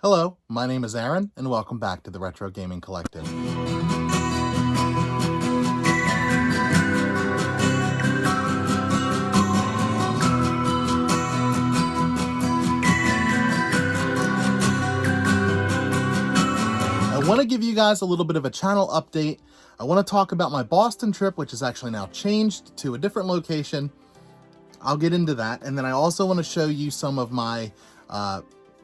Hello, my name is Aaron, and welcome back to the Retro Gaming Collective. I want to give you guys a little bit of a channel update. I want to talk about my Boston trip, which is actually now changed to a different location. I'll get into that, and then I also want to show you some of my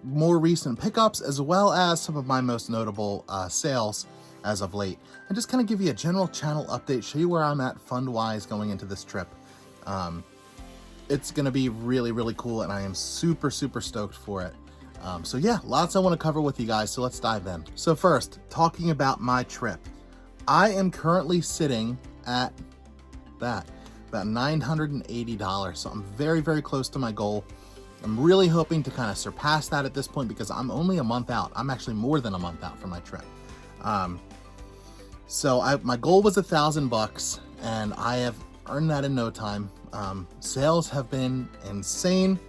more recent pickups, as well as some of my most notable sales as of late, and just kind of give you a general channel update, show you where I'm at fund-wise going into this trip. It's going to be really, really cool, and I am super, super stoked for it. So yeah, lots I want to cover with you guys, so let's dive in. So first, talking about my trip. I am currently sitting at about $980, so I'm very, very close to my goal. I'm really hoping to kind of surpass that at this point because I'm only a month out. I'm actually more than a month out from my trip. So my goal was $1,000 and I have earned that in no time. Sales have been insane.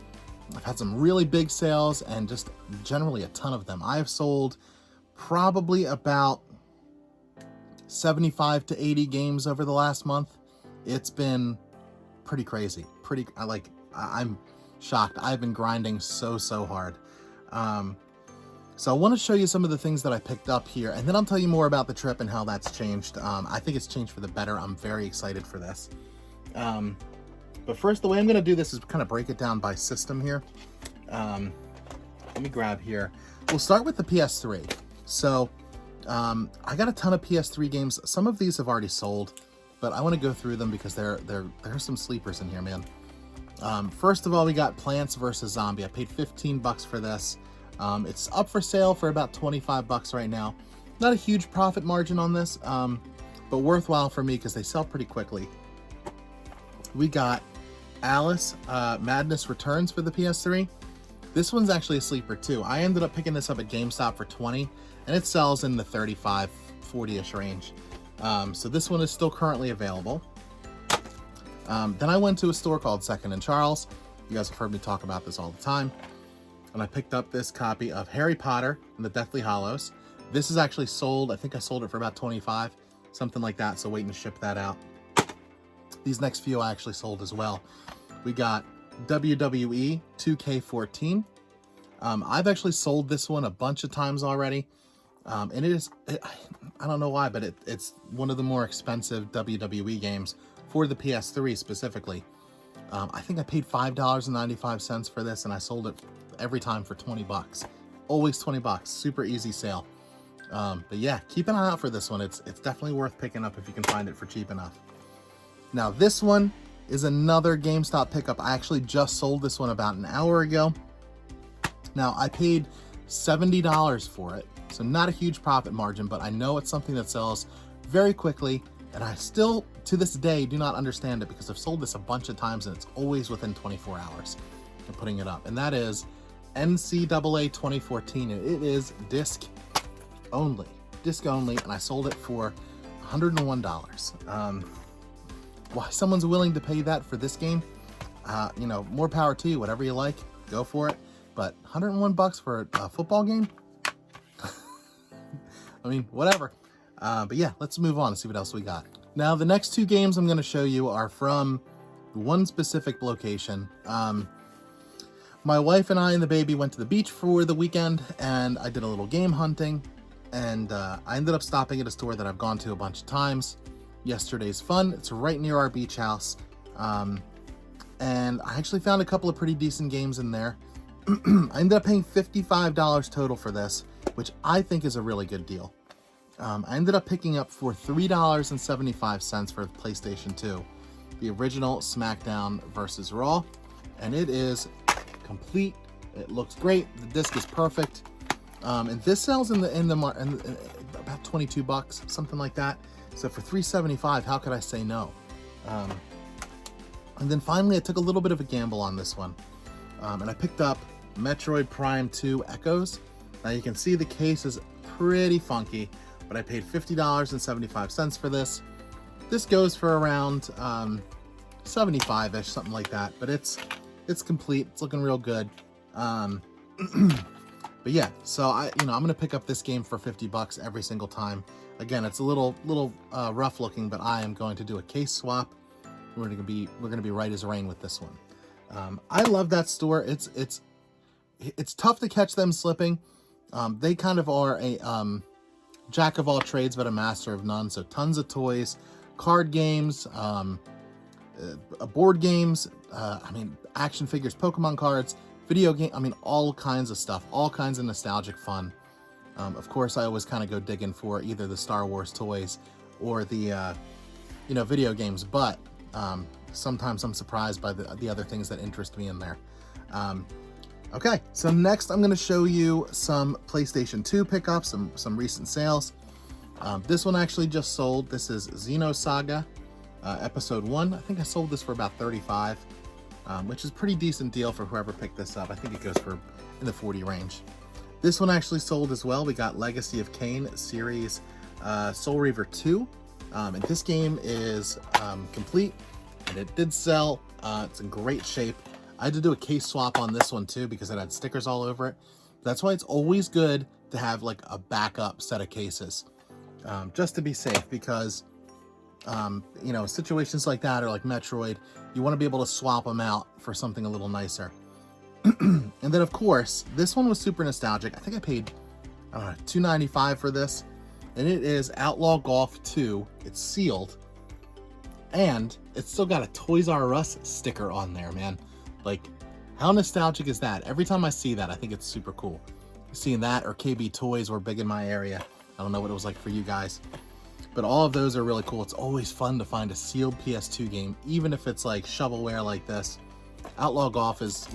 I've had some really big sales and just generally a ton of them. I have sold probably about 75 to 80 games over the last month. It's been pretty crazy. I'm shocked. I've been grinding so hard. So I want to show you some of the things that I picked up here, and then I'll tell you more about the trip and how that's changed. I think it's changed for the better. I'm very excited for this. But first, the way I'm going to do this is kind of break it down by system here. Let me grab here. We'll start with the PS3. So I got a ton of PS3 games. Some of these have already sold, but I want to go through them because there are some sleepers in here, man. First of all, we got Plants vs. Zombie. I paid $15 for this. It's up for sale for about $25 right now. Not a huge profit margin on this, but worthwhile for me because they sell pretty quickly. We got Alice Madness Returns for the PS3. This one's actually a sleeper too. I ended up picking this up at GameStop for $20, and it sells in the $35, $40-ish range. So this one is still currently available. Then I went to a store called Second and Charles. You guys have heard me talk about this all the time. And I picked up this copy of Harry Potter and the Deathly Hallows. This is actually sold. I think I sold it for about $25, something like that. So waiting to ship that out. These next few I actually sold as well. We got WWE 2K14. I've actually sold this one a bunch of times already. And I don't know why, but it's one of the more expensive WWE games for the PS3 specifically. I think I paid $5.95 for this, and I sold it every time for $20. Always $20. Super easy sale. But yeah, keep an eye out for this one. It's definitely worth picking up if you can find it for cheap enough. Now this one is another GameStop pickup. I actually just sold this one about an hour ago. Now I paid $70 for it, so not a huge profit margin, but I know it's something that sells very quickly, and I still, to this day, do not understand it because I've sold this a bunch of times and it's always within 24 hours of putting it up. And that is NCAA 2014, and it is disc only, and I sold it for $101. Why someone's willing to pay that for this game, more power to you. Whatever you like, go for it. But $101 for a football game? I mean, whatever. But yeah, let's move on and see what else we got. Now, the next two games I'm going to show you are from one specific location. My wife and I and the baby went to the beach for the weekend, and I did a little game hunting, and I ended up stopping at a store that I've gone to a bunch of times. Yesterday's Fun. It's right near our beach house. And I actually found a couple of pretty decent games in there. I ended up paying $55 total for this, which I think is a really good deal. I ended up picking up for $3.75 for the PlayStation 2, the original SmackDown vs. Raw, and it is complete. It looks great. The disc is perfect, and this sells in about $22, something like that. So for $3.75, how could I say no? And then finally, I took a little bit of a gamble on this one, and I picked up Metroid Prime 2 Echoes. Now you can see the case is pretty funky, but I paid $50.75 for this. This goes for around 75-ish, something like that, but it's complete. It's looking real good. But yeah, so I'm gonna pick up this game for 50 bucks every single time. Again, it's a little rough looking, but I am going to do a case swap. We're gonna be right as rain with this one. I love that store. It's tough to catch them slipping. They kind of are a jack of all trades, but a master of none. So tons of toys, card games, board games. I mean, action figures, Pokemon cards, video game. I mean, all kinds of stuff, all kinds of nostalgic fun. Of course, I always kind of go digging for either the Star Wars toys or the video games. But sometimes I'm surprised by the other things that interest me in there. Okay, so next I'm going to show you some PlayStation 2 pickups, some recent sales. This one actually just sold. This is Xenosaga Episode 1. I think I sold this for about $35, which is a pretty decent deal for whoever picked this up. I think it goes for in the 40 range. This one actually sold as well. We got Legacy of Kain series Soul Reaver 2. And this game is complete, and it did sell. It's in great shape. I had to do a case swap on this one too because it had stickers all over it. That's why it's always good to have like a backup set of cases, just to be safe, because situations like that, or like Metroid, you want to be able to swap them out for something a little nicer. And then of course, this one was super nostalgic. I think I paid $2.95 for this, and it is Outlaw Golf 2. It's sealed, and it's still got a Toys R Us sticker on there, man. Like, how nostalgic is that? Every time I see that, I think it's super cool. Seeing that, or KB Toys were big in my area. I don't know what it was like for you guys, but all of those are really cool. It's always fun to find a sealed PS2 game, even if it's like shovelware like this. Outlaw Golf is,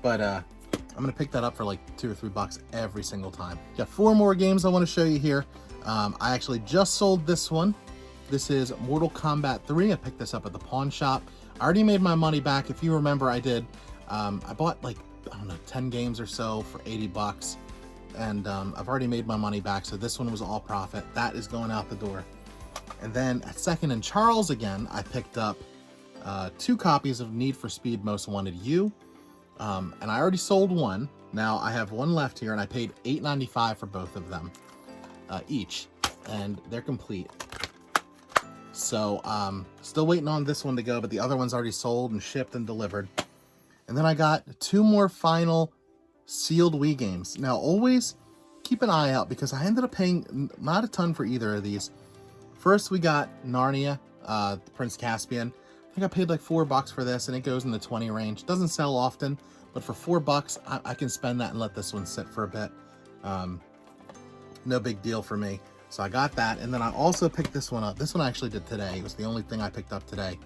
but I'm gonna pick that up for like $2 or $3 every single time. Got 4 more games I want to show you here. I actually just sold this one. This is Mortal Kombat 3. I picked this up at the pawn shop. I already made my money back. If you remember, I did. I bought like, 10 games or so for $80, and I've already made my money back. So this one was all profit. That is going out the door. And then at Second and Charles again, I picked up 2 copies of Need for Speed Most Wanted U, and I already sold one. Now I have one left here, and I paid $8.95 for both of them each, and they're complete. So still waiting on this one to go, but the other one's already sold and shipped and delivered. And then I got 2 more final sealed Wii games. Now always keep an eye out, because I ended up paying not a ton for either of these. First we got Narnia, Prince Caspian. I think I paid like $4 for this, and it goes in the 20 range. Doesn't sell often, but for $4 I can spend that and let this one sit for a bit. No big deal for me. So I got that, and then I also picked this one up. This one I actually did today. It was the only thing I picked up today.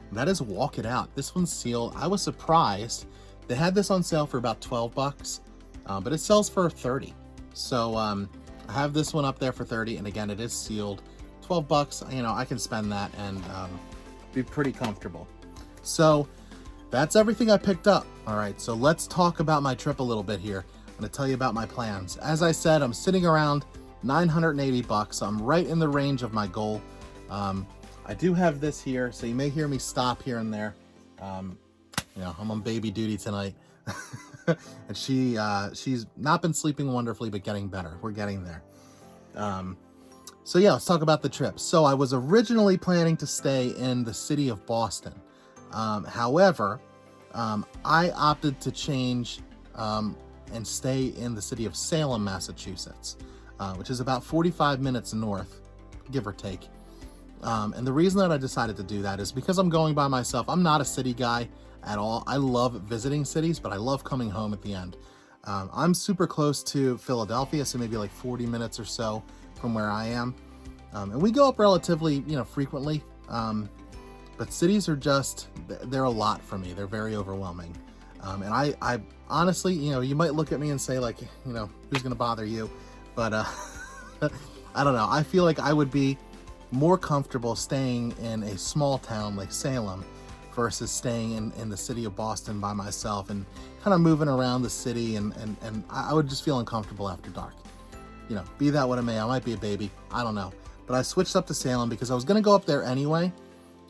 And that is Walk It Out. This one's sealed. I was surprised. They had this on sale for about $12, but it sells for $30. So I have this one up there for $30, and again, it is sealed. $12, I can spend that and be pretty comfortable. So that's everything I picked up. All right, so let's talk about my trip a little bit here. I'm gonna tell you about my plans. As I said, I'm sitting around $980. So I'm right in the range of my goal. I do have this here, so you may hear me stop here and there. I'm on baby duty tonight. And she's not been sleeping wonderfully, but getting better. We're getting there. So yeah, let's talk about the trip. So I was originally planning to stay in the city of Boston. However, I opted to change and stay in the city of Salem, Massachusetts, which is about 45 minutes north, give or take. And the reason that I decided to do that is because I'm going by myself. I'm not a city guy at all. I love visiting cities, but I love coming home at the end. I'm super close to Philadelphia, so maybe like 40 minutes or so from where I am. And we go up relatively, frequently. But cities are they're a lot for me. They're very overwhelming. And I honestly, you might look at me and say like, who's gonna bother you? But I don't know. I feel like I would be more comfortable staying in a small town like Salem versus staying in the city of Boston by myself and kind of moving around the city, and I would just feel uncomfortable after dark. Be that what it may. I might be a baby. I don't know. But I switched up to Salem because I was going to go up there anyway.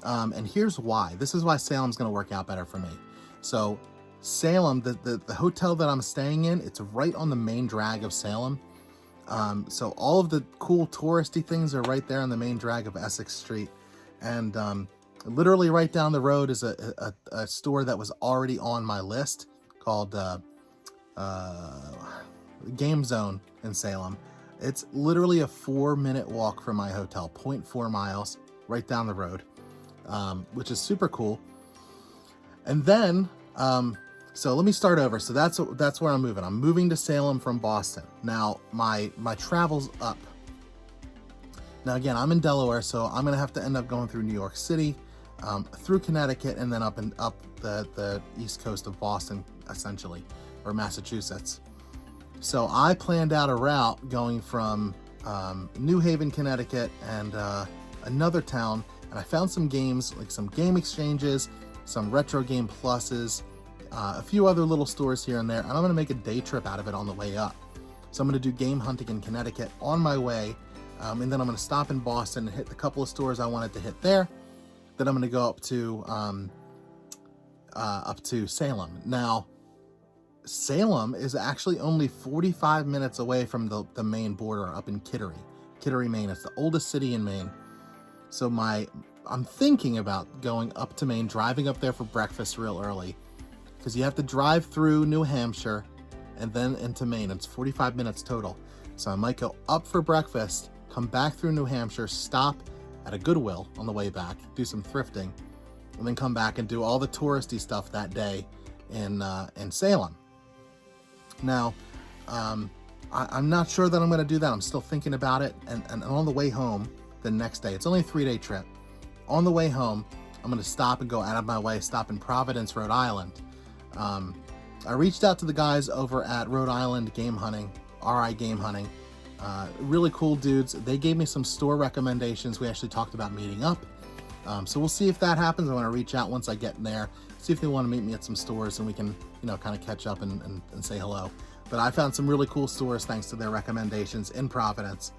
And here's why. This is why Salem's going to work out better for me. So Salem, the hotel that I'm staying in, it's right on the main drag of Salem. So all of the cool touristy things are right there on the main drag of Essex Street. And literally right down the road is a store that was already on my list called Game Zone in Salem. It's literally a 4-minute walk from my hotel, 0.4 miles, right down the road, which is super cool. And then, so let me start over. So that's where I'm moving. I'm moving to Salem from Boston. Now, my travel's up. Now, again, I'm in Delaware, so I'm going to have to end up going through New York City, through Connecticut, and then up the east coast of Boston, essentially, or Massachusetts. So I planned out a route going from New Haven, Connecticut, and another town, and I found some games, like some game exchanges, some retro game pluses, a few other little stores here and there, and I'm going to make a day trip out of it on the way up. So I'm going to do game hunting in Connecticut on my way, and then I'm going to stop in Boston and hit the couple of stores I wanted to hit there. Then I'm going to go up to Salem. Now, Salem is actually only 45 minutes away from the Maine border up in Kittery, Maine. It's the oldest city in Maine. So I'm thinking about going up to Maine, driving up there for breakfast real early, because you have to drive through New Hampshire and then into Maine. It's 45 minutes total. So I might go up for breakfast, come back through New Hampshire, stop at a Goodwill on the way back, do some thrifting, and then come back and do all the touristy stuff that day in Salem. Now, I'm not sure that I'm going to do that. I'm still thinking about it. And on the way home the next day, it's only a 3-day trip. On the way home, I'm going to stop and go out of my way, stop in Providence, Rhode Island. I reached out to the guys over at Rhode Island Game Hunting, RI Game Hunting. Really cool dudes. They gave me some store recommendations. We actually talked about meeting up. So we'll see if that happens. I want to reach out once I get in there, see if they want to meet me at some stores and we can, kind of catch up and say hello. But I found some really cool stores thanks to their recommendations in Providence.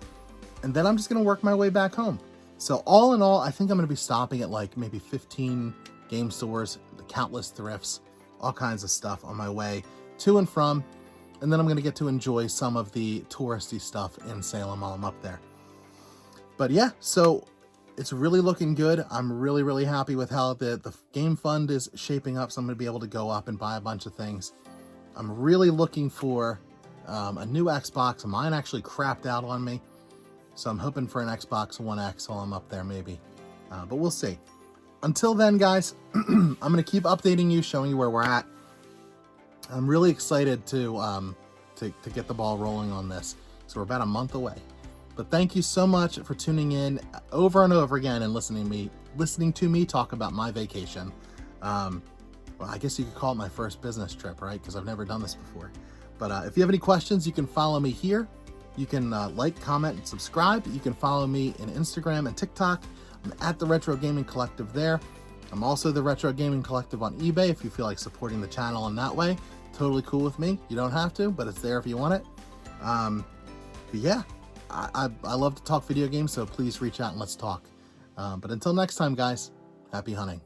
And then I'm just going to work my way back home. So all in all, I think I'm going to be stopping at like maybe 15 game stores, countless thrifts, all kinds of stuff on my way to and from. And then I'm going to get to enjoy some of the touristy stuff in Salem while I'm up there. But yeah, so it's really looking good. I'm really, really happy with how the game fund is shaping up. So I'm going to be able to go up and buy a bunch of things. I'm really looking for a new Xbox. Mine actually crapped out on me. So I'm hoping for an Xbox One X while I'm up there maybe. But we'll see. Until then, guys, I'm going to keep updating you, showing you where we're at. I'm really excited to get the ball rolling on this. So we're about a month away. But thank you so much for tuning in over and over again and listening to me talk about my vacation. Well, I guess you could call it my first business trip, right? Because I've never done this before. But if you have any questions, you can follow me here. You can like, comment, and subscribe. You can follow me in Instagram and TikTok. I'm at the Retro Gaming Collective there. I'm also the Retro Gaming Collective on eBay if you feel like supporting the channel in that way. Totally cool with me. You don't have to, but it's there if you want it. But yeah, I love to talk video games, so please reach out and let's talk. But until next time, guys, happy hunting.